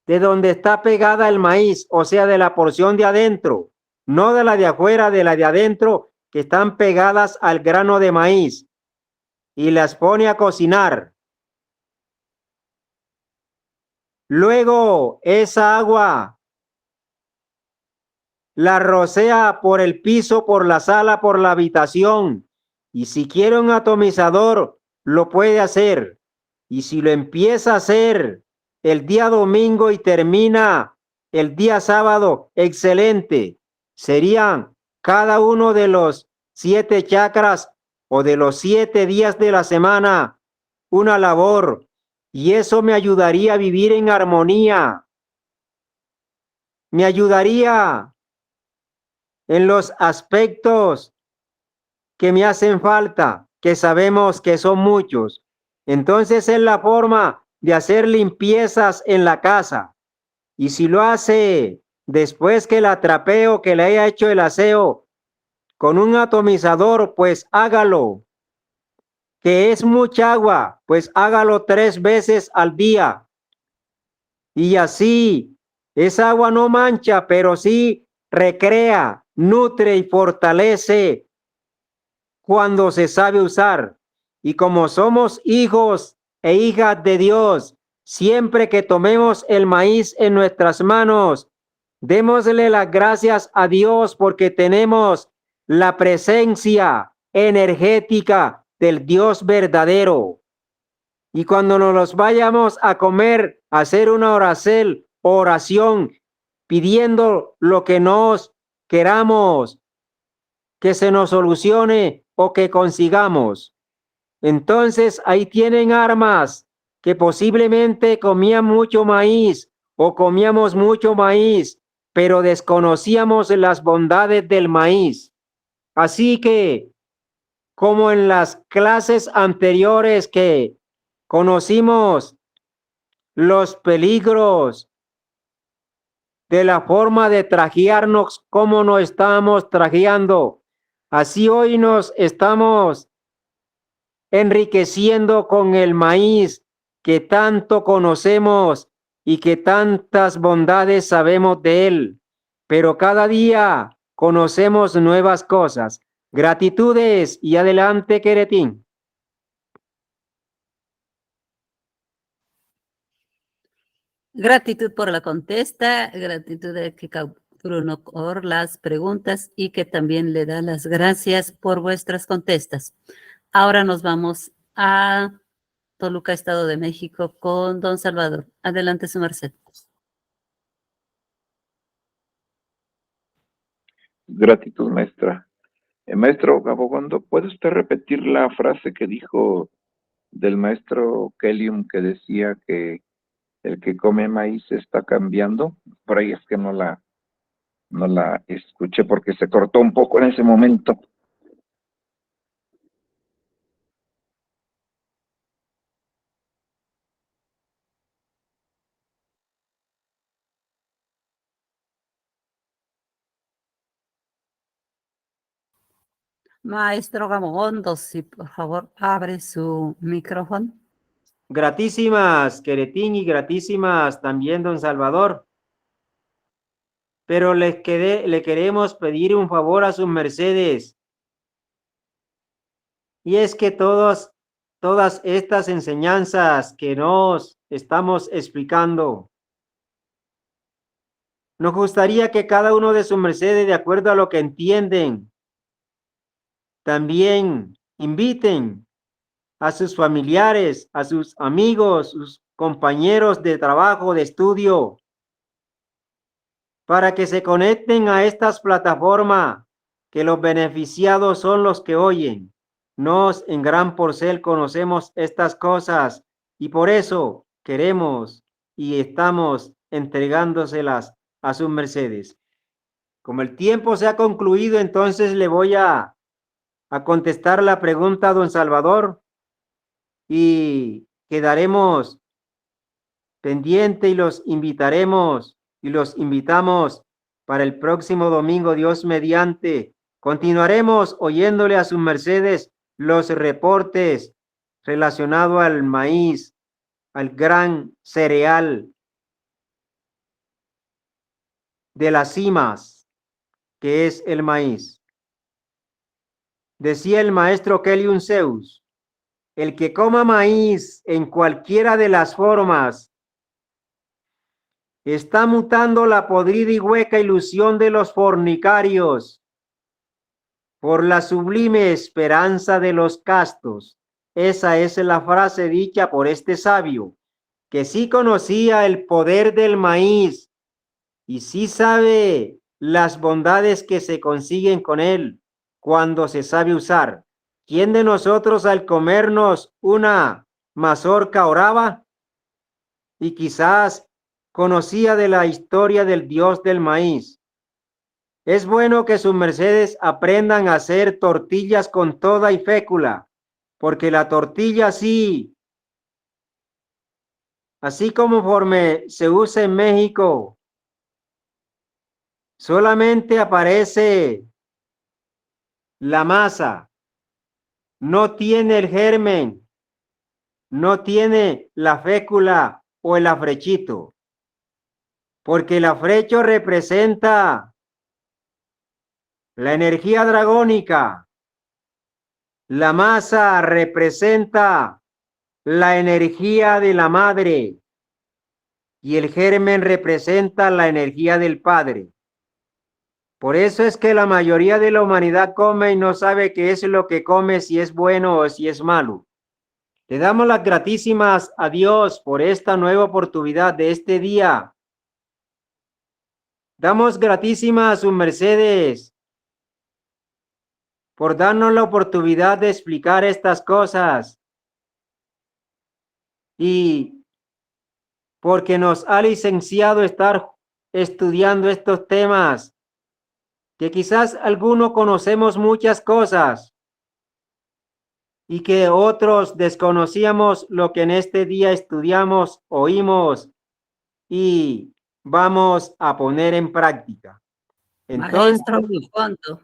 de donde está pegada el maíz, o sea, de la porción de adentro, no de la de afuera, de la de adentro, que están pegadas al grano de maíz. y las pone a cocinar. Luego esa agua la rocea por el piso, por la sala, por la habitación. Y si quiere un atomizador, lo puede hacer. Y si lo empieza a hacer el día domingo y termina el día sábado, excelente. Serían cada uno de los 7 chakras o de los 7 días de la semana una labor. Y eso me ayudaría a vivir en armonía. Me ayudaría en los aspectos que me hacen falta, que sabemos que son muchos. Entonces es la forma de hacer limpiezas en la casa. Y si lo hace después que la trapeo, que le haya hecho el aseo con un atomizador, pues hágalo. Que es mucha agua, pues hágalo 3 veces al día. Y así, esa agua no mancha, pero sí recrea, nutre y fortalece cuando se sabe usar. Y como somos hijos e hijas de Dios, siempre que tomemos el maíz en nuestras manos, démosle las gracias a Dios porque tenemos la presencia energética del Dios verdadero. Y cuando nos los vayamos a comer, hacer una oración pidiendo lo que nos queramos que se nos solucione o que consigamos. Entonces ahí tienen armas que posiblemente comían mucho maíz o comíamos mucho maíz, pero desconocíamos las bondades del maíz. Así que, como en las clases anteriores que conocimos los peligros de la forma de trajearnos, cómo nos estamos trajeando, así hoy nos estamos enriqueciendo con el maíz que tanto conocemos y que tantas bondades sabemos de él. Pero cada día conocemos nuevas cosas. Gratitudes y adelante, Queretín. Gratitud por la contesta, gratitud de que Bruno por las preguntas y que también le da las gracias por vuestras contestas. Ahora nos vamos a Toluca, Estado de México, con don Salvador. Adelante, su merced. Gratitud, maestra. Maestro Gabogondo, ¿puede usted repetir la frase que dijo del maestro Kellium que decía que el que come maíz está cambiando? Por ahí es que no la escuché porque se cortó un poco en ese momento. Maestro Gamogondo, si por favor abre su micrófono. Gratísimas, Queretín, y gratísimas también, don Salvador. Pero le queremos pedir un favor a sus mercedes. Y es que todas estas enseñanzas que nos estamos explicando, nos gustaría que cada uno de sus mercedes, de acuerdo a lo que entienden, también inviten a sus familiares, a sus amigos, sus compañeros de trabajo, de estudio, para que se conecten a estas plataformas, que los beneficiados son los que oyen. Nos en Gran Porcel conocemos estas cosas y por eso queremos y estamos entregándoselas a sus mercedes. Como el tiempo se ha concluido, entonces le voy a contestar la pregunta a don Salvador y quedaremos pendiente y los invitaremos y los invitamos para el próximo domingo, Dios mediante. Continuaremos oyéndole a sus mercedes los reportes relacionados al maíz, al gran cereal de las cimas, que es el maíz. Decía el maestro Kelly Zeus, El que coma maíz en cualquiera de las formas está mutando la podrida y hueca ilusión de los fornicarios por la sublime esperanza de los castos. Esa es la frase dicha por este sabio, que sí conocía el poder del maíz y sí sabe las bondades que se consiguen con él cuando se sabe usar. ¿Quién de nosotros al comernos una mazorca oraba? Y quizás conocía de la historia del dios del maíz. Es bueno que sus mercedes aprendan a hacer tortillas con toda y fécula, porque la tortilla sí, así conforme se usa en México, solamente aparece la masa, no tiene el germen, no tiene la fécula o el afrechito, porque el afrecho representa la energía dragónica, la masa representa la energía de la madre y el germen representa la energía del padre. Por eso es que la mayoría de la humanidad come y no sabe qué es lo que come, si es bueno o si es malo. Le damos las gratísimas a Dios por esta nueva oportunidad de este día. Damos gratísimas a sus mercedes por darnos la oportunidad de explicar estas cosas y porque nos ha licenciado estar estudiando estos temas, que quizás algunos conocemos muchas cosas y que otros desconocíamos lo que en este día estudiamos, oímos y vamos a poner en práctica. Entonces, Maestro Alfonso,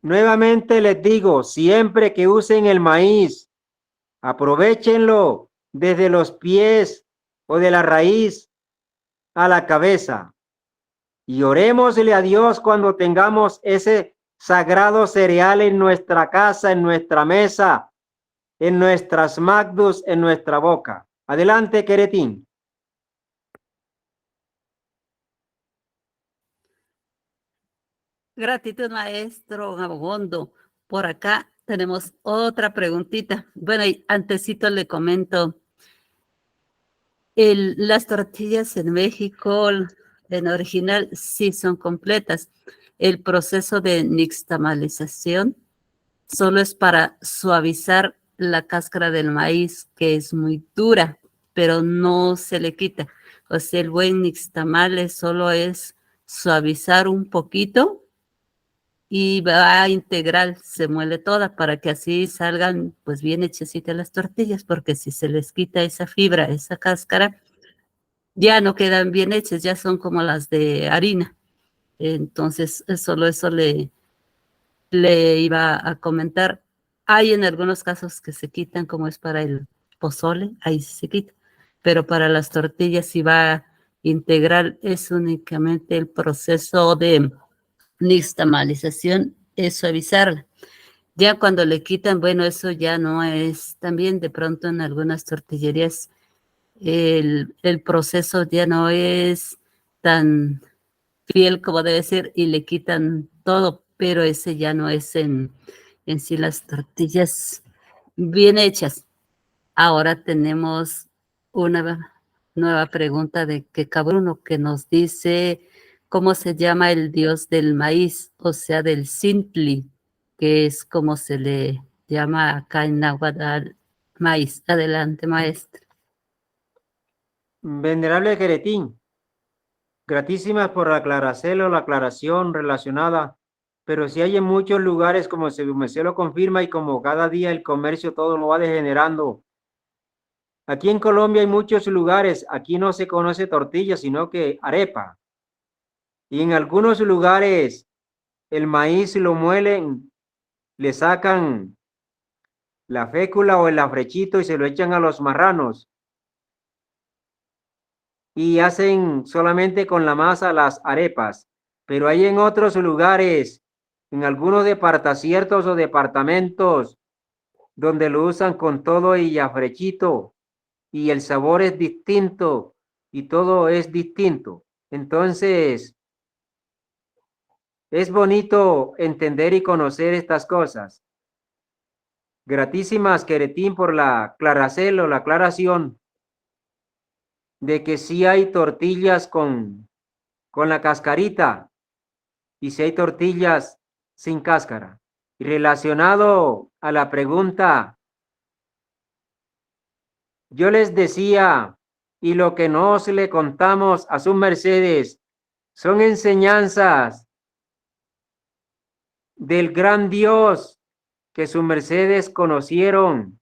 nuevamente les digo, siempre que usen el maíz, aprovéchenlo desde los pies o de la raíz a la cabeza y orémosle a Dios cuando tengamos ese sagrado cereal en nuestra casa, en nuestra mesa, en nuestras magdus, en nuestra boca. Adelante, Queretín. gratitud, maestro Gabogondo. Por acá tenemos otra preguntita. Bueno, y antesito le comento, las tortillas en México, en original, sí son completas. El proceso de nixtamalización solo es para suavizar la cáscara del maíz, que es muy dura, pero no se le quita. O sea, el buen nixtamal solo es suavizar un poquito y va integral, se muele toda para que así salgan pues bien hechecitas las tortillas, porque si se les quita esa fibra, esa cáscara, ya no quedan bien hechas, ya son como las de harina. Entonces, solo eso le iba a comentar. Hay en algunos casos que se quitan, como es para el pozole, ahí sí se quita, pero para las tortillas si va integral es únicamente el proceso de nixtamalización, es suavizarla. Ya cuando le quitan, bueno, eso ya no es, también de pronto en algunas tortillerías el proceso ya no es tan fiel como debe ser y le quitan todo, pero ese ya no es en sí las tortillas bien hechas. Ahora tenemos una nueva pregunta de que Cabruno que nos dice cómo se llama el dios del maíz, o sea, del Sintli, que es como se le llama acá en Náhuatl al maíz. Adelante, maestro. Venerable Queretín, gratísimas por la aclaración, la aclaración relacionada, pero si hay en muchos lugares, como se lo confirma, y como cada día el comercio todo lo va degenerando. Aquí en Colombia hay muchos lugares, aquí no se conoce tortilla, sino que arepa. Y en algunos lugares el maíz lo muelen, le sacan la fécula o el afrechito y se lo echan a los marranos. Y hacen solamente con la masa las arepas. Pero hay en otros lugares, en algunos ciertos o departamentos, donde lo usan con todo y afrechito, y el sabor es distinto, y todo es distinto. Entonces, es bonito entender y conocer estas cosas. Gratísimas, Queretín, por la aclaración o la aclaración de que sí hay tortillas con la cascarita y si hay tortillas sin cáscara. Y relacionado a la pregunta, yo les decía, y lo que nos le contamos a sus mercedes son enseñanzas del gran Dios que sus mercedes conocieron,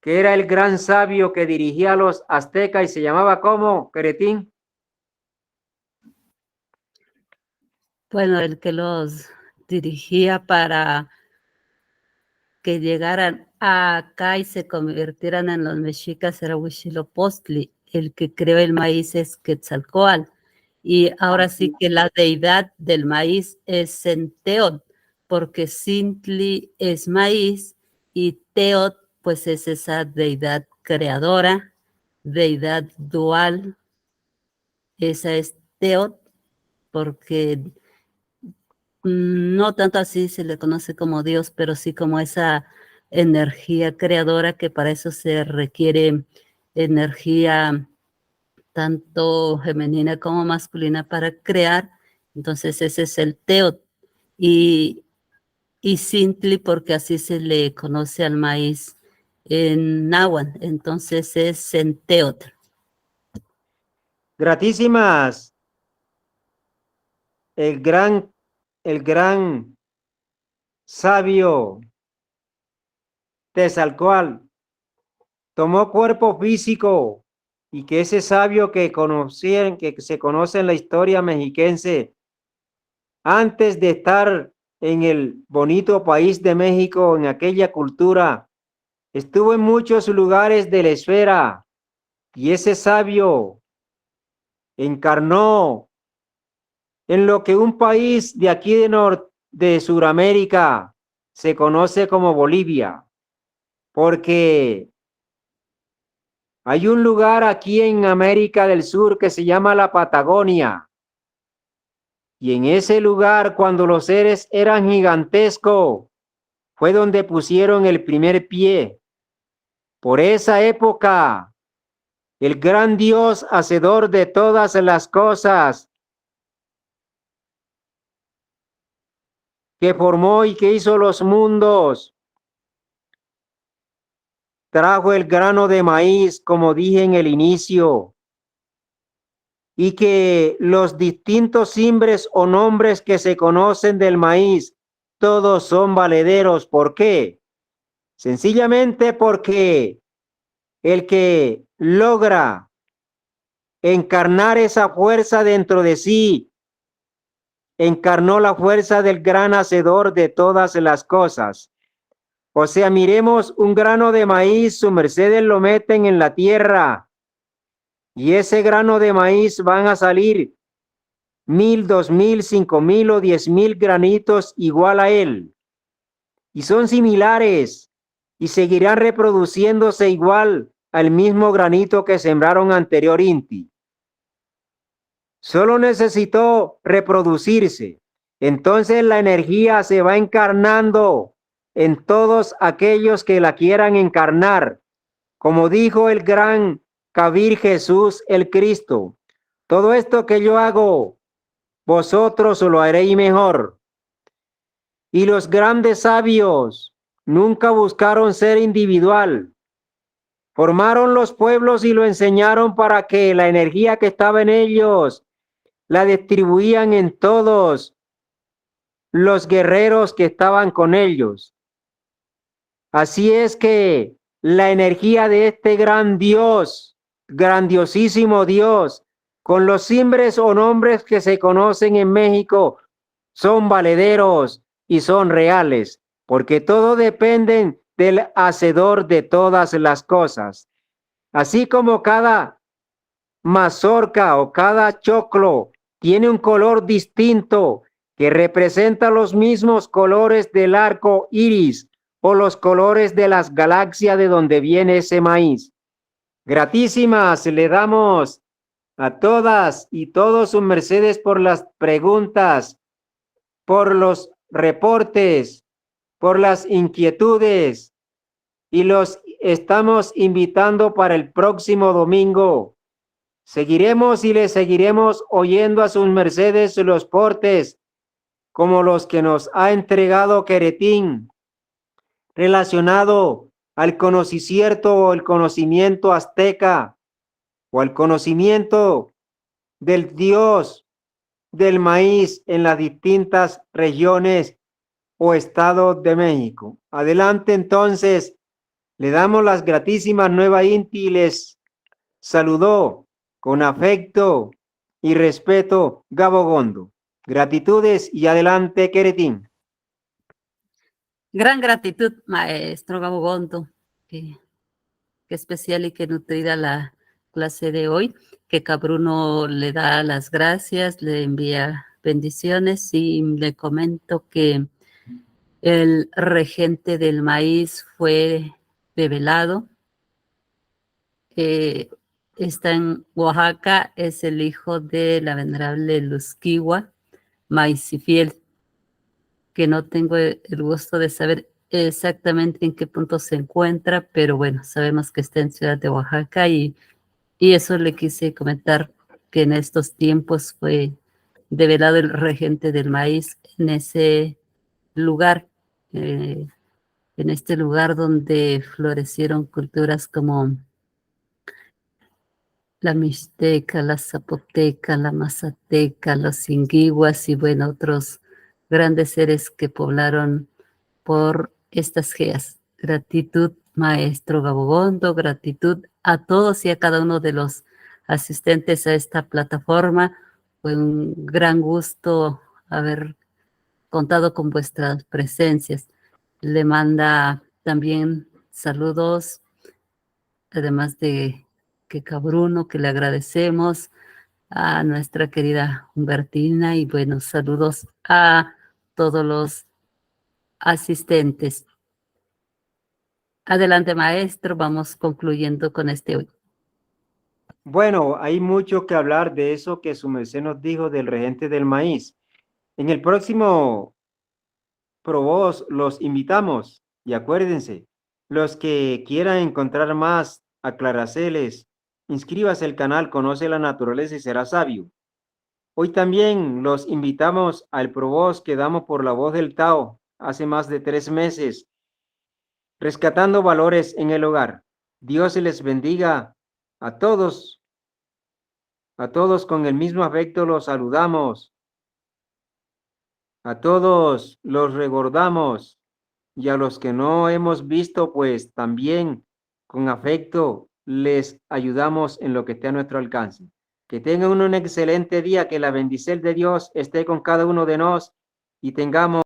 que era el gran sabio que dirigía a los aztecas y se llamaba ¿cómo, Queretín? Bueno, el que los dirigía para que llegaran acá y se convirtieran en los mexicas era Huitzilopochtli. El que creó el maíz es Quetzalcóatl. Y ahora sí que la deidad del maíz es Centeot, porque Sintli es maíz y Teot pues es esa deidad creadora, deidad dual, esa es Teot, porque no tanto así se le conoce como Dios, pero sí como esa energía creadora que para eso se requiere energía tanto femenina como masculina para crear. Entonces ese es el Teot. Y Sintli porque así se le conoce al maíz en náhuatl. Entonces es Centeot. Gratísimas, el gran sabio Quetzalcóatl tomó cuerpo físico y que ese sabio que conocían, que se conoce en la historia mexiquense, antes de estar en el bonito país de México, en aquella cultura, estuvo en muchos lugares de la esfera y ese sabio encarnó en lo que un país de aquí de Sudamérica se conoce como Bolivia, porque hay un lugar aquí en América del Sur que se llama la Patagonia. Y en ese lugar, cuando los seres eran gigantescos, fue donde pusieron el primer pie. Por esa época, el gran Dios, hacedor de todas las cosas, que formó y que hizo los mundos, trajo el grano de maíz, como dije en el inicio, y que los distintos cimbres o nombres que se conocen del maíz, todos son valederos. ¿Por qué? Sencillamente porque el que logra encarnar esa fuerza dentro de sí, encarnó la fuerza del gran hacedor de todas las cosas. O sea, miremos un grano de maíz, su mercedes lo meten en la tierra y ese grano de maíz van a salir 1,000, 2,000, 5,000 o 10,000 granitos igual a él. Y son similares y seguirán reproduciéndose igual al mismo granito que sembraron anterior Inti. Solo necesitó reproducirse. Entonces la energía se va encarnando en todos aquellos que la quieran encarnar. Como dijo el gran Kabir Jesús el Cristo, todo esto que yo hago, vosotros lo haréis mejor. Y los grandes sabios nunca buscaron ser individual. Formaron los pueblos y lo enseñaron para que la energía que estaba en ellos la distribuían en todos los guerreros que estaban con ellos. Así es que la energía de este gran Dios, grandiosísimo Dios, con los cimbres o nombres que se conocen en México, son valederos y son reales, porque todo depende del hacedor de todas las cosas. Así como cada mazorca o cada choclo tiene un color distinto que representa los mismos colores del arco iris o los colores de las galaxias de donde viene ese maíz. Gratísimas le damos a todas y todos sus mercedes por las preguntas, por los reportes, por las inquietudes, y los estamos invitando para el próximo domingo. Seguiremos y les seguiremos oyendo a sus mercedes los portes, como los que nos ha entregado Queretín, relacionado al conocimiento o el conocimiento azteca, o al conocimiento del Dios del maíz en las distintas regiones o estados de México. Adelante entonces, le damos las gratísimas Nueva Inti y les saludó con afecto y respeto Gabo Gondo. Gratitudes y adelante, Queretín. Gran gratitud, maestro Gabo Gondo. Qué especial y qué nutrida la clase de hoy, que Cabruno le da las gracias, le envía bendiciones y le comento que el regente del maíz fue develado. Está en Oaxaca, es el hijo de la venerable Luzquiwa Maicifiel, que no tengo el gusto de saber exactamente en qué punto se encuentra, pero bueno, sabemos que está en Ciudad de Oaxaca y eso le quise comentar, que en estos tiempos fue develado el regente del maíz en ese lugar, en este lugar donde florecieron culturas como la mixteca, la zapoteca, la mazateca, los inguiguas y bueno, otros grandes seres que poblaron por estas geas. Gratitud, maestro Gabogondo, gratitud a todos y a cada uno de los asistentes a esta plataforma. Fue un gran gusto haber contado con vuestras presencias. Le manda también saludos, además de que Cabruno, que le agradecemos, a nuestra querida Humbertina y buenos saludos a todos los asistentes. Adelante, maestro, vamos concluyendo con este hoy. Bueno, hay mucho que hablar de eso que su merced nos dijo del regente del maíz. En el próximo Provoz los invitamos y acuérdense, los que quieran encontrar más aclaraceles, inscríbase al canal Conoce la Naturaleza y será sabio. Hoy también los invitamos al Provoz que damos por la voz del Tao hace más de 3 meses, rescatando valores en el hogar. Dios les bendiga a todos con el mismo afecto los saludamos, a todos los recordamos y a los que no hemos visto, pues también con afecto les ayudamos en lo que esté a nuestro alcance. Que tengan un excelente día, que la bendición de Dios esté con cada uno de nosotros y tengamos